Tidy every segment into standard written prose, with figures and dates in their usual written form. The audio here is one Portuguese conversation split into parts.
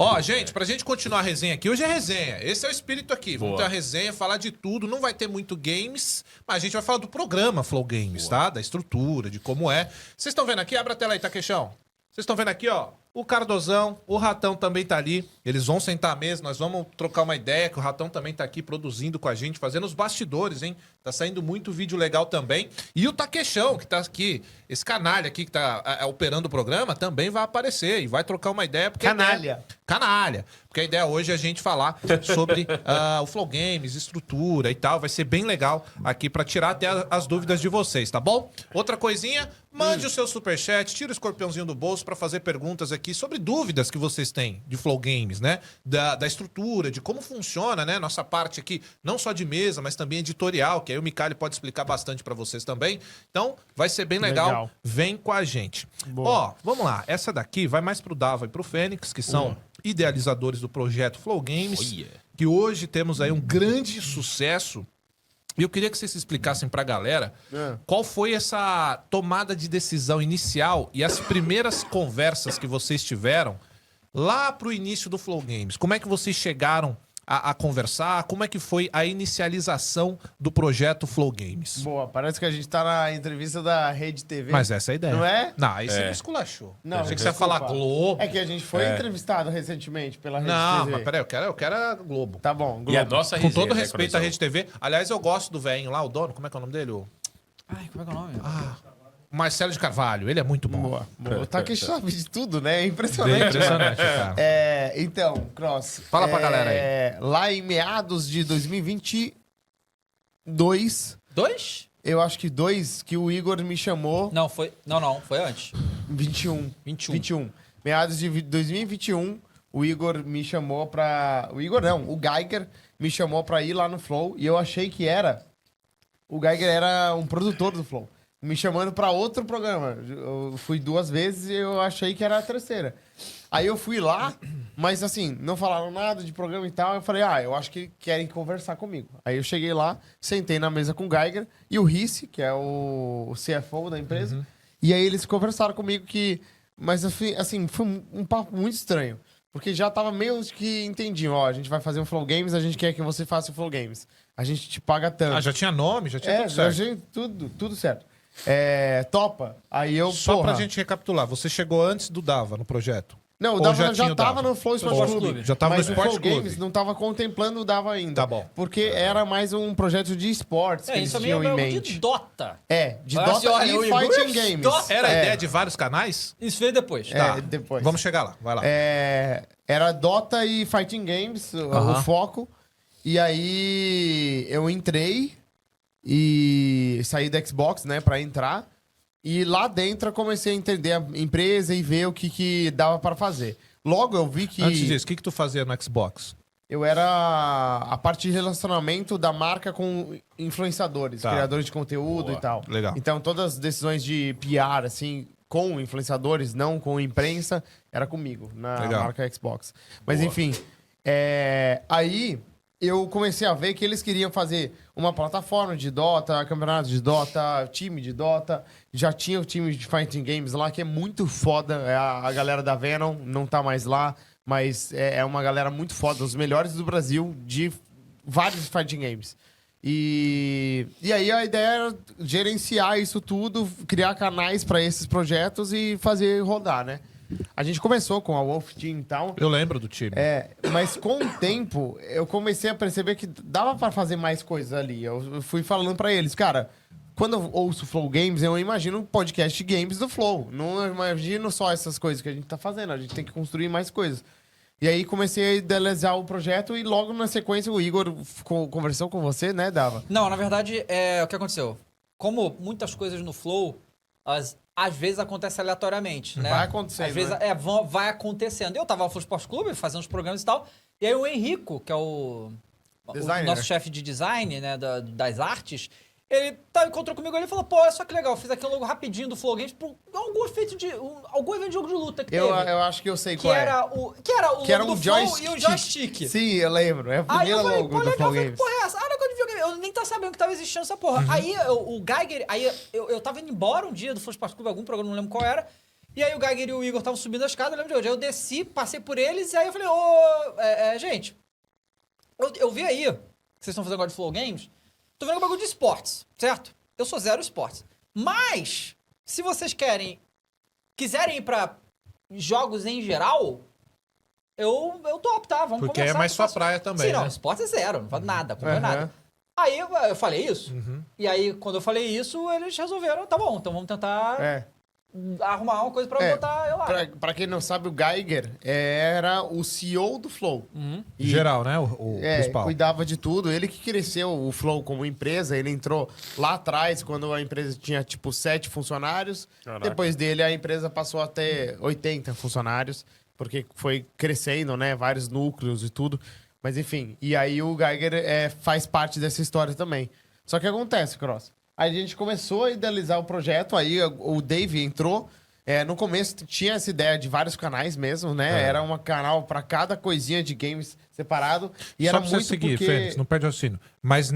Ó, gente, pra gente continuar a resenha aqui, hoje é resenha. Esse é o espírito aqui. Vamos ter uma resenha, falar de tudo. Não vai ter muito games, mas a gente vai falar do programa Flow Games, tá? Da estrutura, de como é. Vocês estão vendo aqui? Abre a tela aí, Taqueixão. Vocês estão vendo aqui, ó, o Cardozão, o Ratão também tá ali. Eles vão sentar à mesa, nós vamos trocar uma ideia, que o Ratão também tá aqui produzindo com a gente, fazendo os bastidores, hein? Tá saindo muito vídeo legal também. E o Taqueixão, que tá aqui, esse canalha aqui que tá operando o programa, também vai aparecer e vai trocar uma ideia. Porque Canalha. Canalha. Porque a ideia hoje é a gente falar sobre o Flow Games, estrutura e tal. Vai ser bem legal aqui pra tirar até as dúvidas de vocês, tá bom? Outra coisinha, mande o seu superchat, tira o escorpiãozinho do bolso pra fazer perguntas aqui sobre dúvidas que vocês têm de Flow Games, né? Da estrutura, de como funciona, né? Nossa parte aqui, não só de mesa, mas também editorial, que aí o Micali pode explicar bastante pra vocês também. Então, vai ser bem legal. Vem com a gente. Boa. Ó, vamos lá. Essa daqui vai mais pro Dava e pro Fênix, que são idealizadores do projeto Flow Games, que hoje temos aí um grande sucesso. E eu queria que vocês explicassem pra galera qual foi essa tomada de decisão inicial e as primeiras conversas que vocês tiveram lá pro início do Flow Games. Como é que vocês chegaram a conversar? Como é que foi a inicialização do projeto Flow Games? Boa, parece que a gente tá na entrevista da Rede TV. Mas essa é a ideia. Não é? Não, aí você me esculachou. Não, Achei que você ia desculpa. falar Globo. É que a gente foi entrevistado recentemente pela Rede Não, TV. mas peraí, eu quero a Globo. Tá bom, Globo. E a nossa Com resenha, todo né, respeito à Coração? Rede TV. Aliás, eu gosto do velhinho lá, o dono. Como é que é o nome dele? O Ai, como é que é o nome? Marcelo de Carvalho. Ele é muito bom. Boa, boa. Tá que sabe de tudo, né? É impressionante. Impressionante, cara. Então, Cross. Fala pra galera aí. Lá em meados de 2022, Dois? eu acho que que o Igor me chamou. Não, foi. Não, foi antes. 21. 21. Meados de 2021, o Igor me chamou pra. O Igor não, o Geiger me chamou pra ir lá no Flow e eu achei que era. O Geiger era um produtor do Flow. Me chamando pra outro programa. Eu fui 2 vezes e eu achei que era a terceira. Aí eu fui lá, mas assim, não falaram nada de programa e tal. Eu falei, eu acho que querem conversar comigo. Aí eu cheguei lá, sentei na mesa com o Geiger e o Risse, que é o CFO da empresa. E aí eles conversaram comigo que... Mas assim, foi um papo muito estranho. Porque já tava meio que entendiam, a gente vai fazer um Flow Games, a gente quer que você faça o Flow Games. A gente te paga tanto. Ah, já tinha nome, já tinha tudo certo. Tudo certo. Topa. Aí eu, Só pra gente recapitular, você chegou antes do Dava no projeto? Não, o Ou Dava tinha já o tava Dava? no Flow Sport Sport Clube. Clube. Já tava mas no o Sport Flow Clube. Games não tava contemplando o Dava ainda. Tá bom. Porque era mais um projeto de esportes que eles Isso tinham em é meio mente. de Dota. De Olha Dota assim, olha, e o Igor Fighting Games. Dota. Era a ideia de vários canais? Isso veio depois. Depois. Vamos chegar lá, vai lá. Era Dota e Fighting Games, o foco. E aí eu entrei e saí da Xbox, né, pra entrar. E lá dentro eu comecei a entender a empresa e ver o que dava para fazer. Logo eu vi que... Antes disso, o que tu fazia no Xbox? Eu era a parte de relacionamento da marca com influenciadores, Tá. criadores de conteúdo e tal. Legal. Então todas as decisões de PR, assim, com influenciadores, não com imprensa, era comigo, na Legal. marca Xbox. Mas enfim, aí eu comecei a ver que eles queriam fazer uma plataforma de Dota, campeonato de Dota, time de Dota. Já tinha o time de Fighting Games lá, que é muito foda. A galera da Venom não tá mais lá, mas é uma galera muito foda, os melhores do Brasil de vários Fighting Games. E aí a ideia era gerenciar isso tudo, criar canais para esses projetos e fazer rodar, né? A gente começou com a Wolf Team e tal. Eu lembro do time. Mas com o tempo, eu comecei a perceber que dava pra fazer mais coisas ali. Eu fui falando pra eles, cara, quando eu ouço Flow Games, eu imagino um podcast de games do Flow. Não imagino só essas coisas que a gente tá fazendo. A gente tem que construir mais coisas. E aí comecei a idealizar o projeto e logo na sequência o Igor conversou com você, né, Dava? Não, na verdade, o que aconteceu? Como muitas coisas no Flow, às vezes acontece aleatoriamente, né? Vai acontecendo, Às vezes né? vai acontecendo. Eu tava no Flow Sports Clube fazendo os programas e tal, e aí o Henrico, que é o Designer, nosso né? chefe de design, né, das artes, ele encontrou comigo ali e falou, pô, olha só que legal, eu fiz aqui um logo rapidinho do Flow Games por algum efeito de... algum evento de jogo de luta que Eu teve. acho que eu sei Que qual era o logo do Flow e o joystick. Sim, eu lembro. É a Aí primeira eu falei, logo pô, do legal, Flow eu falei, Games. porra é essa? Ah, negócio de videogame. Eu nem tava sabendo que tava existindo essa porra. Aí o Geiger, aí eu tava indo embora um dia do Flow Sports Clube, algum programa, não lembro qual era. E aí o Geiger e o Igor estavam subindo a escada, eu lembro de hoje. Aí eu desci, passei por eles, e aí eu falei, gente, eu vi aí, que vocês estão fazendo agora de Flow Games, tô vendo um bagulho de esportes, certo? Eu sou zero esportes. Mas, se vocês quiserem ir pra jogos em geral, eu topo, tá? Vamos Porque conversar. é mais sua praia também, Sim, não, né? esporte é zero, não faz nada, acompanho nada. Aí eu falei isso, e aí quando eu falei isso, eles resolveram, tá bom, então vamos tentar arrumar uma coisa pra eu botar eu lá. Pra quem não sabe, o Geiger era o CEO do Flow. E, Geral, né? O principal. cuidava de tudo. Ele que cresceu o Flow como empresa. Ele entrou lá atrás, quando a empresa tinha, tipo, 7 funcionários. Caraca. Depois dele, a empresa passou a ter 80 funcionários, porque foi crescendo, né? Vários núcleos e tudo. Mas, enfim. E aí, o Geiger faz parte dessa história também. Só que acontece, Cross. Aí a gente começou a idealizar o projeto, aí o Dave entrou. No começo tinha essa ideia de vários canais mesmo, né? Era um canal pra cada coisinha de games separado. E Só era pra você muito seguir, porque... Fênix, não perde o raciocínio. Mas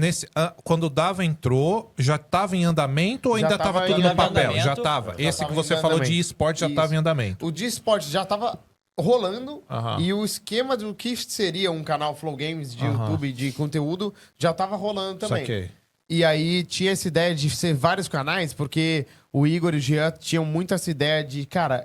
quando o Dava entrou, já tava em andamento ou Já ainda tava tava tudo em no papel? andamento. Já tava. Já Esse tava que você em falou de andamento. esporte já Isso. tava em andamento. O de esporte já tava rolando Aham. e o esquema do que seria um canal Flow Games de YouTube de conteúdo já tava rolando também. Saquei. E aí tinha essa ideia de ser vários canais, porque o Igor e o Jean tinham muito essa ideia de, cara,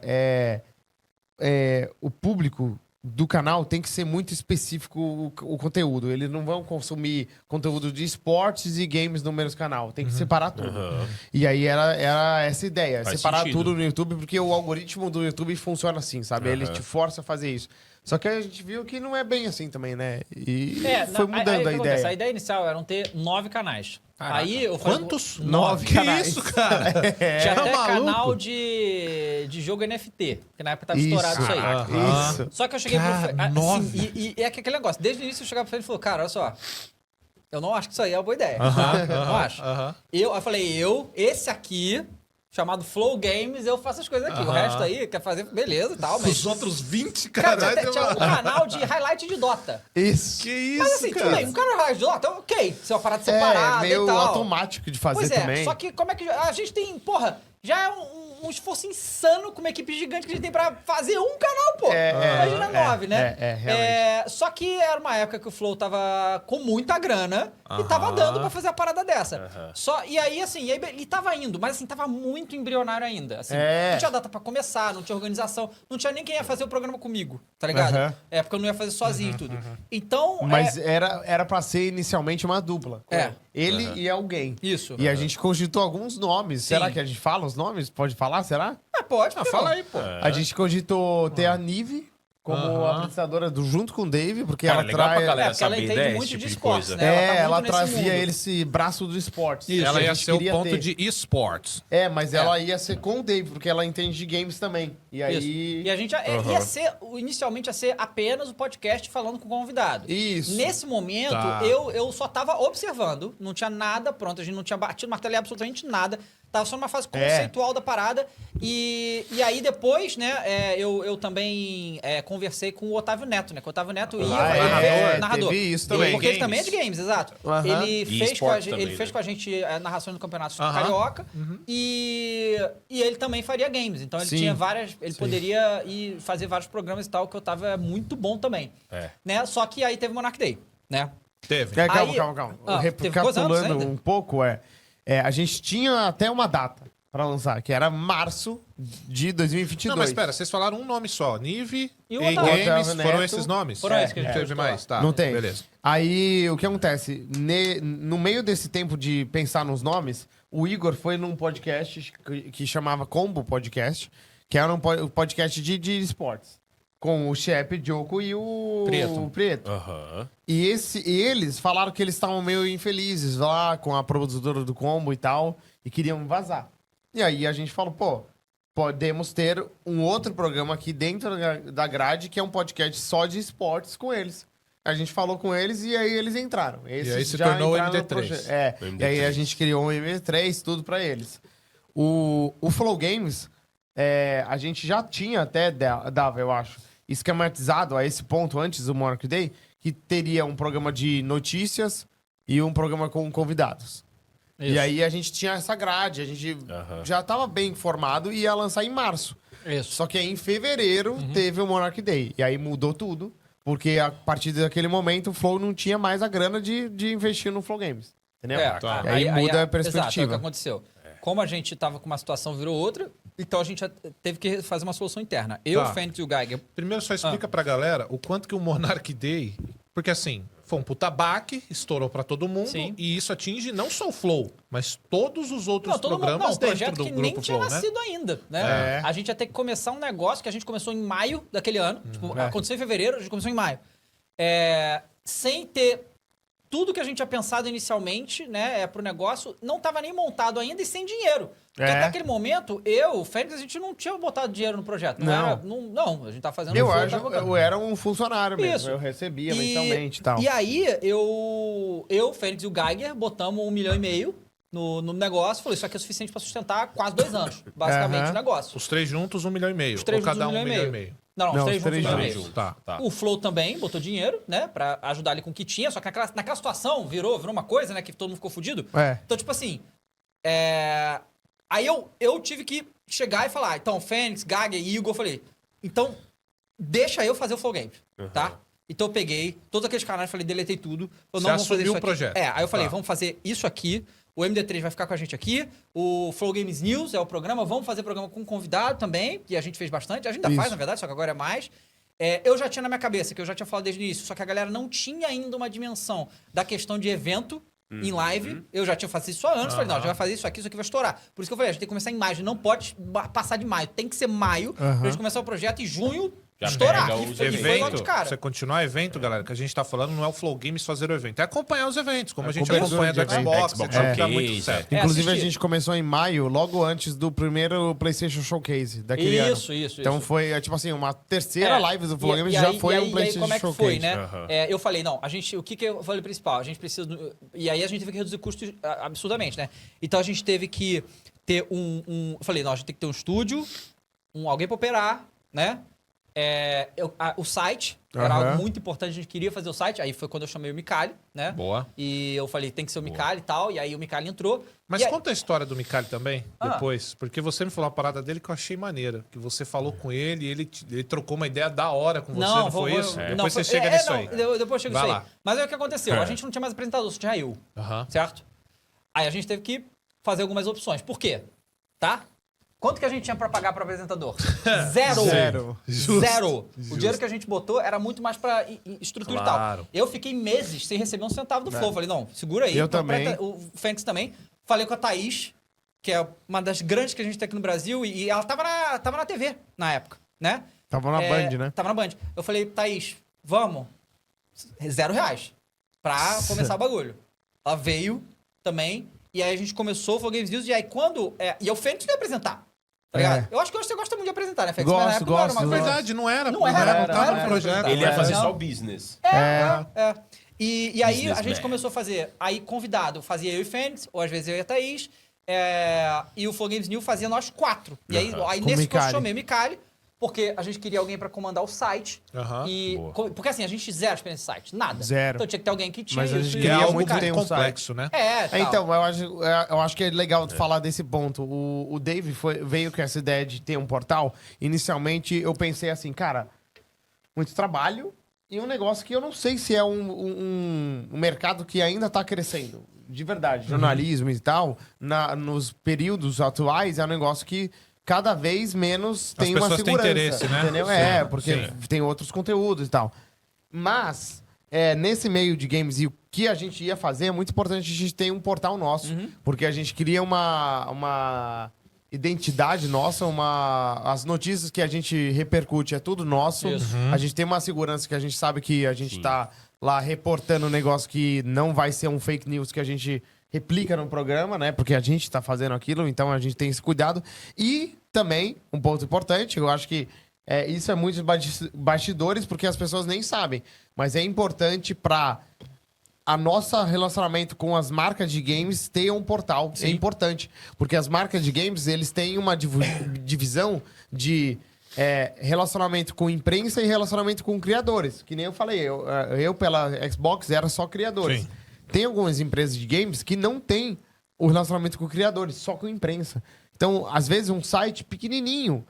o público do canal tem que ser muito específico o conteúdo. Eles não vão consumir conteúdo de esportes e games no mesmo canal. Tem que separar tudo. E aí era essa ideia. Faz separar sentido. tudo no YouTube, porque o algoritmo do YouTube funciona assim, sabe? Ele te força a fazer isso. Só que a gente viu que não é bem assim também, né? E foi mudando aí, o que a acontece? ideia. A ideia inicial era ter 9 canais. Aí eu falei, Quantos? 9 Que canais. isso, cara? tinha Tá até maluco? canal de jogo NFT, que na época tava estourado isso aí. Aham. Isso. Só que eu cheguei Cara, pro... nove. e é que aquele negócio, desde o início eu chegava pra ele e falou, cara, olha só, eu não acho que isso aí é uma boa ideia. Não acho. aham. Eu falei, esse aqui, chamado Flow Games, eu faço as coisas aqui. O resto aí, quer fazer, beleza e tal, mas... Os outros 20 Cara, canais... tinha um canal de highlight de Dota. Isso. Que isso, Mas assim, tudo cara? bem, um canal de highlight de Dota, ok. Se é uma parada separada meio e tal. automático de fazer Pois é, também. só que como é que... A gente tem, porra, já é um esforço insano com uma equipe gigante que a gente tem pra fazer um canal, pô. Imagina 9, né? Realmente. Só que era uma época que o Flow tava com muita grana e tava dando pra fazer a parada dessa. E aí, assim, ele tava indo, mas assim, tava muito embrionário ainda. Assim, não tinha data pra começar, não tinha organização, não tinha nem quem ia fazer o programa comigo, tá ligado? Porque eu não ia fazer sozinho e tudo. Então, Mas era pra ser inicialmente uma dupla. Ele e alguém. Isso. E a gente cogitou alguns nomes. Será que a gente fala os nomes? Pode falar, será? Pode, Fala aí, pô. A gente cogitou ter a Nive como apresentadora junto com o Dave, porque Cara, ela legal pra traz... galera porque ela saber, entende né, muito esse tipo de de esportes, coisa. né? Ela tá ela muito nesse trazia mundo. esse braço do esporte. Ela A ia gente ser o queria ponto ter. de esportes. Mas ela ia ser com o Dave, porque ela entende de games também. E aí... Isso. E a gente ia ser, inicialmente ia ser apenas o podcast falando com o convidado. Isso. Nesse momento, Tá. eu só tava observando, não tinha nada pronto, a gente não tinha batido, martelado absolutamente nada. Tava só numa fase conceitual da parada. E aí depois, né, eu também conversei com o Otávio Neto, né? Que o Otávio Neto narrador. teve isso também. Porque ele Games. também é de games, exato. Aham. Ele E fez, esporte ele também, fez né? com a gente narrações do Campeonato Carioca. E ele também faria games. Então ele Sim. tinha várias... Ele poderia ir fazer vários programas e tal, que o Otávio é muito bom também. Né? Só que aí teve o Monarch Day, né? Teve. Calma. Teve quantos anos Recapitulando ainda? um pouco, a gente tinha até uma data pra lançar, que era março de 2022. Não, mas espera, vocês falaram um nome só. Nive E e o Otávio. Games, Otávio foram Neto. esses nomes? Foram esses que a gente Não teve citou mais, tá. Não tem. Beleza. Aí, o que acontece? No meio desse tempo de pensar nos nomes, o Igor foi num podcast que chamava Combo Podcast, que era um podcast de esportes. Com o Shep, Diogo e o Preto. E eles falaram que eles estavam meio infelizes lá com a produtora do Combo e tal, e queriam vazar. E aí a gente falou, pô, podemos ter um outro programa aqui dentro da grade, que é um podcast só de esportes com eles. A gente falou com eles e aí eles entraram. Esses E aí se já tornou o entraram no MD3. projeto. O MD3. E aí a gente criou um MD3, tudo pra eles. O Flow Games, a gente já tinha até, Dava, eu acho, esquematizado a esse ponto antes do Monarch Day, que teria um programa de notícias e um programa com convidados. E aí a gente tinha essa grade, a gente já tava bem informado e ia lançar em março. Isso. Só que aí em fevereiro teve o Monarch Day. E aí mudou tudo, porque a partir daquele momento o Flow não tinha mais a grana de investir no Flow Games. Entendeu? Tá. E aí muda a Exato, é o perspectiva. que aconteceu. Como a gente tava com uma situação, virou outra, então a gente teve que fazer uma solução interna. Eu, Tá. o Fênix e o Geiger. Primeiro só explica pra galera o quanto que o Monarch Day... Porque assim, foi um puta baque, estourou pra todo mundo. Sim. E isso atinge não só o Flow, mas todos os outros Todo mundo, programas um dentro projeto do que grupo nem tinha Flow, né? nascido ainda, né? É. A gente ia ter que começar um negócio que a gente começou em maio daquele ano. Tipo, aconteceu em fevereiro, a gente começou em maio. Sem ter tudo que a gente tinha pensado inicialmente, né, pro negócio, não tava nem montado ainda e sem dinheiro. Porque até aquele momento, o Fênix, a gente não tinha botado dinheiro no projeto. Não, a gente tá fazendo... Eu era um funcionário mesmo, Isso. eu recebia mensalmente e tal. E aí, o Fênix e o Geiger botamos 1,5 milhão no negócio. Falei, isso aqui é suficiente pra sustentar quase 2 anos, basicamente, o negócio. Os três juntos, 1,5 milhão. Os três Ou cada juntos, um 1,5 1,5 milhão. milhão. Não, os três juntos, 1,5 milhão. Tá. O Flow também botou dinheiro, né? Pra ajudar ele com o que tinha. Só que naquela situação virou uma coisa, né? Que todo mundo ficou fudido. Então, tipo assim... Aí eu tive que chegar e falar, então, Fênix, Geiger e Igor, eu falei, então, deixa eu fazer o Flow Games, tá? Então eu peguei todos aqueles canais, falei, deletei tudo. Você vamos fazer assumiu isso o aqui. projeto. Aí eu falei, Tá. vamos fazer isso aqui. O MD3 vai ficar com a gente aqui. O Flow Games News é o programa. Vamos fazer programa com convidado também, que a gente fez bastante. A gente ainda faz, na verdade, só que agora é mais. Eu já tinha na minha cabeça, que eu já tinha falado desde o início, só que a galera não tinha ainda uma dimensão da questão de evento em live. Eu já tinha feito isso há anos. Falei, não, a gente vai fazer isso aqui vai estourar. Por isso que eu falei, a gente tem que começar em maio. A gente não pode passar de maio. Tem que ser maio pra gente começar o projeto e junho Já estourar. pega E os foi logo Evento, de cara. você continuar evento, galera, que a gente tá falando não é o Flow Games fazer o evento, é acompanhar os eventos, como a gente cobertura acompanha do de evento. Xbox, Xbox que dá Showcase, muito certo. Inclusive, a assistir. gente começou em maio, logo antes do primeiro PlayStation Showcase daquele ano. Isso. Então foi, tipo assim, uma terceira live do Flow Games E já aí- foi e aí- um e aí, PlayStation como é que Showcase. foi, né? Eu falei, não, o que eu falei principal? A gente precisa... E aí a gente teve que reduzir custos absurdamente, né? Então a gente teve que ter eu falei, não, a gente tem que ter um estúdio, alguém pra operar, né? O site era algo muito importante, a gente queria fazer o site. Aí foi quando eu chamei o Micali, né? Boa. E eu falei, tem que ser o Micali e tal. E aí o Micali entrou. Mas E aí- conta a história do Micali também, Ah. depois. Porque você me falou uma parada dele que eu achei maneira. Que você falou com ele e ele trocou uma ideia da hora com você, não foi isso? Depois você chega nisso aí. Depois eu chego Vai nisso lá. aí. Mas aí o que aconteceu? A gente não tinha mais apresentador, só tinha eu. Aham. Certo? Aí a gente teve que fazer algumas opções. Por quê? Tá? Quanto que a gente tinha pra pagar pro apresentador? Zero. Zero. Zero. O dinheiro que a gente botou era muito mais pra estrutura Claro. e tal. Eu fiquei meses sem receber um centavo do Flow. Falei, não, segura aí. Eu Então, também. O Fênix também. Falei com a Thaís, que é uma das grandes que a gente tem aqui no Brasil, e ela tava na TV na época, né? Tava na Band, né? Tava na Band. Eu falei, Thaís, vamos. R$0 pra começar o bagulho. Ela veio também, e aí a gente começou o Flow Games News, e aí quando... e o Fênix ia apresentar, tá ligado? Eu acho que hoje você gosta muito de apresentar, né, Fênix? Mas na Gosto, época não era gosto, uma Na coisa... verdade, não era. Não era, não tava não no era. projeto. Ele ia fazer Não. só o business. E aí a gente Businessman. começou a fazer, aí convidado fazia eu e Fênix, ou às vezes eu e a Thaís, e o Flow Games New fazia nós 4. E aí, Com nesse que eu Micali. chamei o Micali, porque a gente queria alguém pra comandar o site. Aham. Porque assim, a gente zero experiência em site, nada. Zero. Então tinha que ter alguém que tinha Mas a isso. gente Que é queria algo muito muito ter um complexo, né? Tal. Então, eu acho que é legal falar desse ponto. O Dave veio com essa ideia de ter um portal. Inicialmente, eu pensei assim, cara, muito trabalho e um negócio que eu não sei se é um mercado que ainda tá crescendo. De verdade, jornalismo e tal, nos períodos atuais, é um negócio que cada vez menos tem uma pessoas têm segurança. interesse, né? Entendeu? Sim, Porque sim. tem outros conteúdos e tal. Mas, nesse meio de games, e o que a gente ia fazer, é muito importante a gente ter um portal nosso. Porque a gente cria uma identidade nossa, as notícias que a gente repercute é tudo nosso. Isso. A gente tem uma segurança que a gente sabe que a gente tá lá reportando um negócio que não vai ser um fake news que a gente replica no programa, né? Porque a gente tá fazendo aquilo, então a gente tem esse cuidado. E também, um ponto importante, eu acho que isso é muitos bastidores, porque as pessoas nem sabem. Mas é importante para a nosso relacionamento com as marcas de games ter um portal. É importante. Porque as marcas de games, eles têm uma divisão de relacionamento com imprensa e relacionamento com criadores. Que nem eu falei, eu pela Xbox era só criadores. Sim. Tem algumas empresas de games que não têm o relacionamento com criadores, só com imprensa. Então, às vezes, um site pequenininho,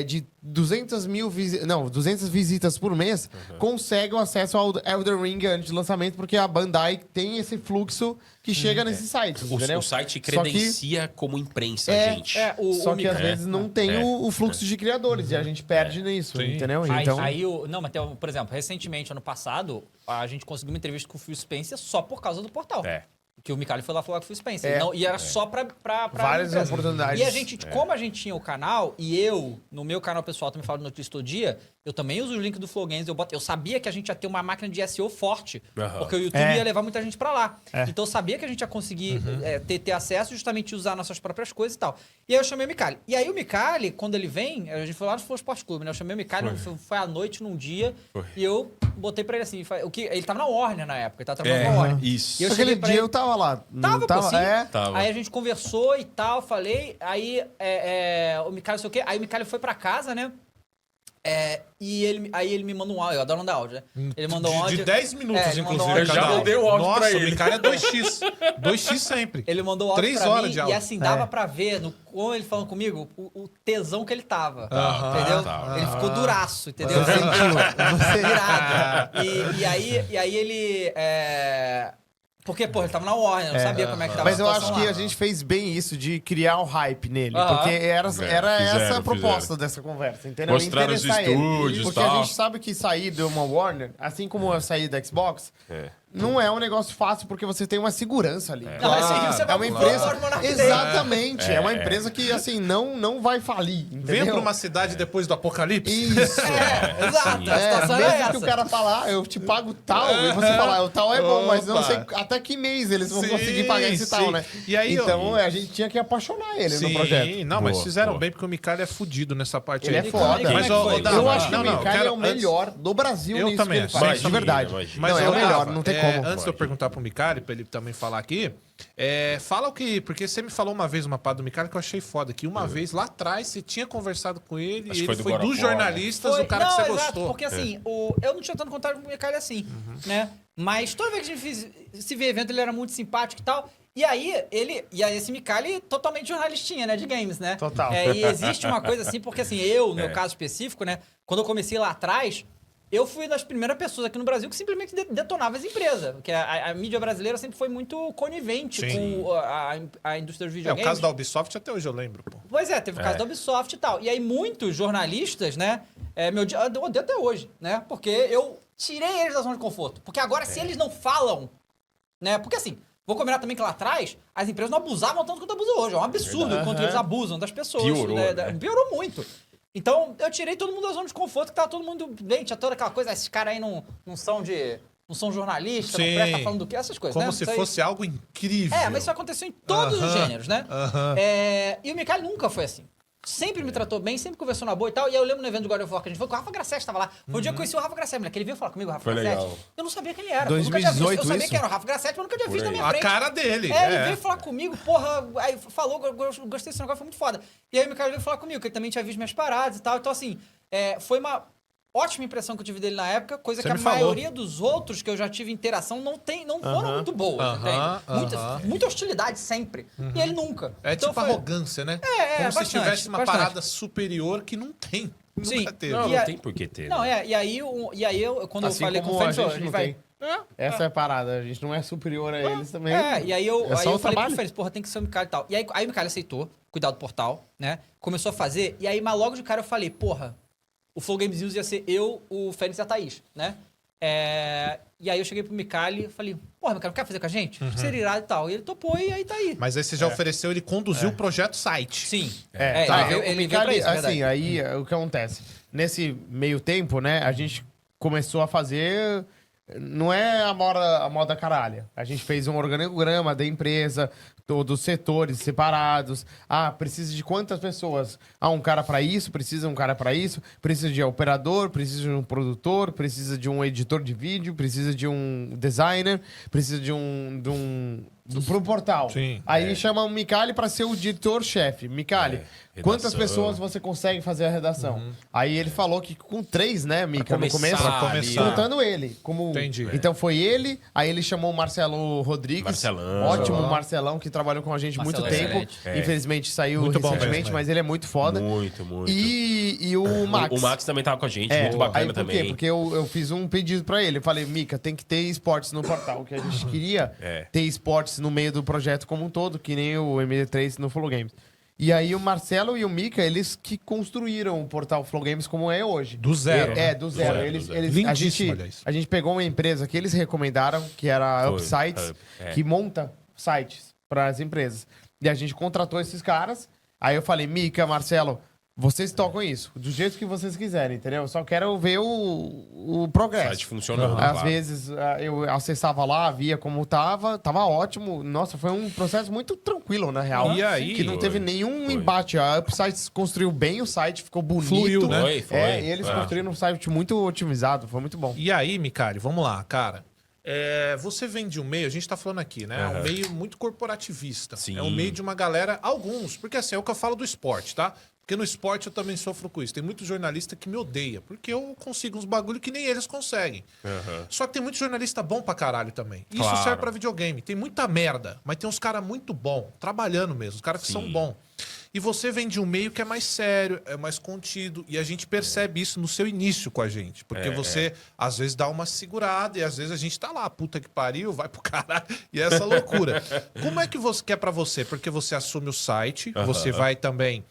de 200 visitas por mês, consegue o acesso ao Elden Ring antes do lançamento, porque a Bandai tem esse fluxo que chega nesse site, entendeu? O site credencia como imprensa, gente. Só que às vezes não tem o fluxo de criadores e a gente perde nisso, Sim. entendeu? Não, mas por exemplo, recentemente, ano passado, a gente conseguiu uma entrevista com o Phil Spencer só por causa do portal. Que o Micali foi lá falar com o Phil Spencer. E era só pra várias empresa. oportunidades. E a gente, como a gente tinha o canal, e eu, no meu canal pessoal, também falo de notícia todo dia, eu também uso o link do Flow Games, eu sabia que a gente ia ter uma máquina de SEO forte, porque o YouTube ia levar muita gente pra lá. Então eu sabia que a gente ia conseguir ter acesso, justamente usar nossas próprias coisas e tal. E aí eu chamei o Micali. E aí o Micali, quando ele vem, a gente foi lá no Flow Sport Clube, né? Eu chamei o Micali, foi à noite, num dia, e eu botei pra ele assim, ele tava na Warner na época, ele tava trabalhando na Warner. Isso. E eu Aquele cheguei pra dia ele- eu tava lá. Tava, pô, sim. Tava. Aí a gente conversou e tal, falei. Aí o Micali, não sei o quê. Aí o Micali foi pra casa, né? E ele me manda um áudio. Eu adoro mandar áudio, né? Ele mandou um áudio. De 10 minutos, ele mandou inclusive. um áudio. Eu já cada mandei o áudio Nossa, pra ele. o Micali é 2x. 2x sempre. Ele mandou áudio 3 pra horas mim de e áudio. assim, dava pra ver, com ele falando comigo, o tesão que ele tava. Aham, Entendeu? tá. Ele ficou duraço, entendeu? Você sentiu. Virado. E aí ele... Porque, pô, ele tava na Warner, eu não sabia como é que tava Mas eu a situação acho que lá. a gente fez bem isso de criar o hype nele. Aham. Porque era essa a fizeram. proposta dessa conversa, entendeu? Mostrar os Interessar ele. estúdios, Porque tal. a gente sabe que sair de uma Warner, assim como eu saí da Xbox, não é um negócio fácil porque você tem uma segurança ali. Não, esse aí você É vai uma pro empresa. Lord Monarch Day. Exatamente. É uma empresa que, assim, não vai falir. Venha Entendeu? pra uma cidade depois do apocalipse. Isso. Exato, a situação mesmo é que essa. o cara falar, eu te pago tal, e você falar, o tal é bom, mas eu não sei Opa. até que mês eles vão Sim, conseguir pagar esse tal, sim. né? E aí, então a gente tinha que apaixonar ele no projeto. Não, mas Boa, fizeram boa. bem porque o Micali é fudido nessa parte Ele aí. é foda. Mas, Como é que foi? Dava, Eu acho que não, o não, Micali quero- é o melhor do Brasil Eu nisso também que ele acho. faz, de Imagina, verdade. imagina. Mas Não, é o Dava, melhor, não tem como. Antes de eu perguntar pro Micali, pra ele também falar aqui, fala o que... Porque você me falou uma vez uma parada do Micali que eu achei foda, que uma vez lá atrás você tinha conversado com ele Acho e que ele foi foi do dos Gorocó, jornalistas Foi- o cara não, que você exato, gostou. porque assim, eu não tinha tanto contato com o Micali assim, né? Mas toda vez que a gente se vê evento, ele era muito simpático e tal. E aí, esse Micali totalmente jornalistinha, né? De games, né? Total. E existe uma coisa assim, porque assim, no meu caso específico, né? Quando eu comecei lá atrás, eu fui das primeiras pessoas aqui no Brasil que simplesmente detonava as empresas. Porque a mídia brasileira sempre foi muito conivente Sim. com a indústria dos O videogames. caso da Ubisoft até hoje eu lembro, pô. Pois é, teve o caso da Ubisoft e tal. E aí muitos jornalistas, né, eu odeio até hoje, né, porque eu tirei eles da zona de conforto. Porque agora, se eles não falam, né, porque assim, vou combinar também que lá atrás, as empresas não abusavam tanto quanto abusam hoje. É um absurdo o quanto eles abusam das pessoas. Piorou, né? Piorou muito. Então, eu tirei todo mundo da zona de conforto, que tava todo mundo bem, tinha toda aquela coisa, esses caras aí não são jornalistas, não Sim. prestam falando do quê, essas coisas, Como né? se Isso aí- fosse algo incrível. mas isso aconteceu em todos os gêneros, né? E o Micali nunca foi assim. Sempre me tratou bem, sempre conversou na boa e tal. E aí eu lembro no evento do God of War que a gente foi com o Rafa Grassetti, tava lá. Foi o dia que eu conheci o Rafa Grassetti, moleque. Ele veio falar comigo, o Rafa Foi Grassetti. legal. Eu não sabia quem ele era. Eu nunca tinha visto. 2018 Eu sabia isso? que era o Rafa Grassetti, mas nunca tinha visto na minha A frente. cara dele. Ele veio falar comigo, porra, aí falou, gostei desse negócio, foi muito foda. E aí o Micali veio falar comigo, que ele também tinha visto minhas paradas e tal. Então, assim, foi uma ótima impressão que eu tive dele na época, coisa Você que a me falou. maioria dos outros que eu já tive interação não foram muito boas, entende? Muita hostilidade sempre. E ele nunca. É Então tipo arrogância, né? Como se bastante, tivesse uma bastante. parada superior que não tem. Sim. Nunca teve. Não, E não a- tem por que ter. Não, né? e aí eu, quando Assim eu falei com o como a Fênix, gente ele não vai... tem. Essa é a parada, a gente não é superior a eles também. E aí eu, É só aí eu o falei trabalho. pro Fênix, porra, tem que ser o Micali e tal. E aí o Micali aceitou, cuidar do portal, né? Começou a fazer, e aí, mas logo de cara eu falei, porra, o Flow Games News ia ser eu, o Fênix e a Thaís, né? E aí eu cheguei pro Micali e falei, porra, Micali, quer fazer com a gente? Acho que seria irado e tal. E ele topou e aí tá aí. Mas aí você já ofereceu, ele conduziu o projeto site. Sim. Tá, ele veio pra isso, é assim, verdade. aí o que acontece? Nesse meio tempo, né, a gente começou a fazer. Não é a moda caralha. A gente fez um organograma da empresa, todos os setores separados. Precisa de quantas pessoas? Um cara pra isso, precisa um cara pra isso, precisa de operador, precisa de um produtor, precisa de um editor de vídeo, precisa de um designer, precisa de um pro portal. Sim. Aí chama o Micali pra ser o diretor-chefe. Micali, quantas pessoas você consegue fazer a redação? Aí ele falou que com 3, né, Mica, no começo? Pra começar. Contando ele. Como... Entendi. Então foi ele, aí ele chamou o Marcelo Rodrigues. Marcelão. Ótimo Marcelão, que trabalhou com a gente muito Marcelo é tempo. excelente. Infelizmente saiu Muito bom recentemente, mesmo, mas ele é muito foda. Muito. E o Max. O Max também tava com a gente, É, muito bacana aí por também. quê? Porque eu fiz um pedido pra ele. Eu falei, Mica, tem que ter esportes no portal. Que a gente queria ter esportes no meio do projeto como um todo, que nem o MD3 no Flow Games. E aí o Marcelo e o Mica, eles que construíram o portal Flow Games como é hoje. Do zero, né? Do zero. Do zero. Lindíssimo, aliás. A gente pegou uma empresa que eles recomendaram, que era a Foi, Upsites, é. que monta sites para as empresas. E a gente contratou esses caras. Aí eu falei, Mica, Marcelo, vocês tocam isso, do jeito que vocês quiserem, entendeu? Eu só quero ver o progresso. Site funcionando, Às claro. vezes eu acessava lá, via como tava ótimo. Nossa, foi um processo muito tranquilo, na real. E aí- Que não teve nenhum Foi. embate. A Upsites construiu bem o site, ficou bonito. Fluiu, né? Foi. E eles construíram um site muito otimizado, foi muito bom. E aí, Micali, vamos lá, cara. Você vem de um meio, a gente tá falando aqui, né? É um meio muito corporativista. Sim. É um meio de uma galera, alguns, porque assim, é o que eu falo do esporte, tá? Porque no esporte eu também sofro com isso. Tem muito jornalista que me odeia, porque eu consigo uns bagulho que nem eles conseguem. Só que tem muito jornalista bom pra caralho também. Isso Claro. serve pra videogame. Tem muita merda, mas tem uns caras muito bom, trabalhando mesmo, os caras que são bons. E você vem de um meio que é mais sério, é mais contido. E a gente percebe isso no seu início com a gente. Porque você, às vezes, dá uma segurada e às vezes a gente tá lá, puta que pariu, vai pro caralho. E é essa loucura. Como é que você quer pra você? Porque você assume o site, você vai também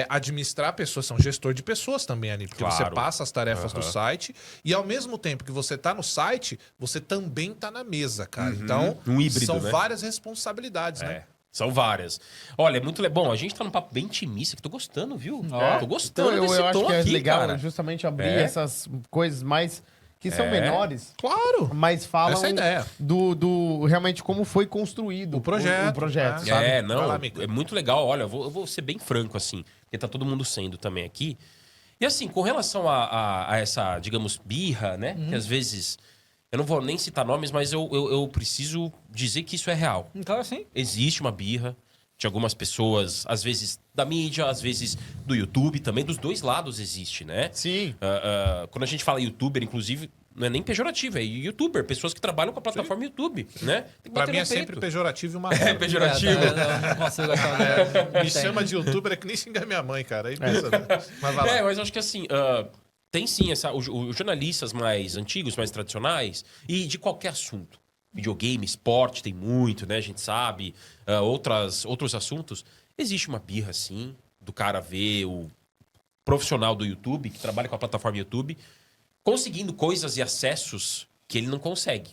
administrar pessoas, são gestor de pessoas também ali. Porque você Claro. passa as tarefas do site e ao mesmo tempo que você tá no site, você também tá na mesa, cara. Então, Um híbrido, são né? várias responsabilidades, né? São várias. Olha, é muito legal. Bom, a gente tá num papo bem intimista, que tô gostando, viu? Tô gostando Então, desse eu acho tom que é aqui, legal cara. justamente abrir É. essas coisas mais que são menores, Claro! mas falam Essa é a ideia. do realmente como foi construído O projeto, o projeto, né? sabe? Não, Vai lá, Mica. é muito legal. Olha, eu vou ser bem franco, assim, porque tá todo mundo sendo também aqui. E assim, com relação a essa, digamos, birra, né? Que às vezes, eu não vou nem citar nomes, mas eu preciso dizer que isso é real. Claro, sim. Existe uma birra de algumas pessoas, às vezes da mídia, às vezes do YouTube também, dos dois lados existe, né? Sim. Quando a gente fala youtuber, inclusive, não é nem pejorativo, é youtuber, pessoas que trabalham com a plataforma YouTube, né? Tem que Pra bater mim no é sempre peito. pejorativo e uma É merda. pejorativo. Não consigo gostar Me chama de youtuber é que nem xingar minha mãe, cara. É impressionante. Mas vai lá. Mas eu acho que assim, tem sim os jornalistas mais antigos, mais tradicionais, e de qualquer assunto. Videogame, esporte, tem muito, né? A gente sabe. Outros assuntos. Existe uma birra, sim, do cara ver o profissional do YouTube, que trabalha com a plataforma YouTube, conseguindo coisas e acessos que ele não consegue.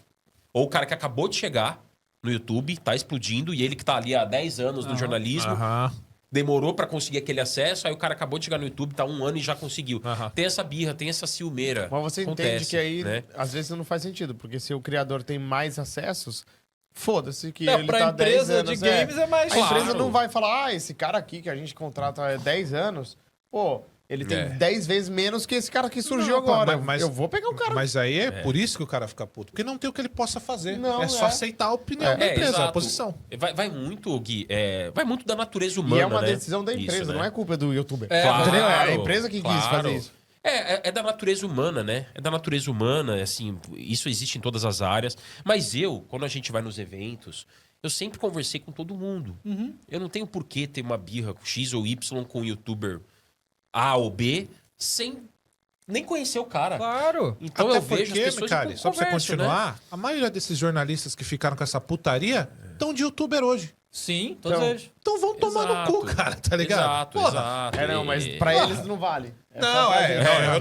Ou o cara que acabou de chegar no YouTube, tá explodindo, e ele que tá ali há 10 anos no jornalismo, Aham. demorou pra conseguir aquele acesso, aí o cara acabou de chegar no YouTube, tá 1 ano e já conseguiu. Aham. Tem essa birra, tem essa ciumeira. Mas você entende Acontece, que aí, né? às vezes, não faz sentido, porque se o criador tem mais acessos, foda-se que É, ele pra tá 10 empresa anos. de games é mais... A empresa Claro. não vai falar, esse cara aqui que a gente contrata há 10 anos, pô, ele tem 10 vezes menos que esse cara que surgiu Não, pô, agora. mas- eu vou pegar o cara. Mas aí é por isso que o cara fica puto. Porque não tem o que ele possa fazer. Não, é só é. aceitar a opinião da empresa, a exato. posição. Vai muito, Gui, vai muito da natureza humana, E é uma né? decisão da empresa, Isso, né? não é culpa do youtuber. Claro, Entendeu? É a empresa que quis claro. fazer isso. É da natureza humana, né? É da natureza humana, assim, isso existe em todas as áreas. Mas quando a gente vai nos eventos, eu sempre conversei com todo mundo. Eu não tenho por que ter uma birra com X ou Y com o youtuber A ou B sem nem conhecer o cara. Claro. Então Até eu vejo as porque, pessoas Micali, e só pra você converso, né? continuar, a maioria desses jornalistas que ficaram com essa putaria estão de youtuber hoje. Sim, todos Então, eles. Então vão tomar no cu, Exato. cara, tá ligado? Exato, Porra. exato. É, não, mas E- pra eles não vale. Não, eu não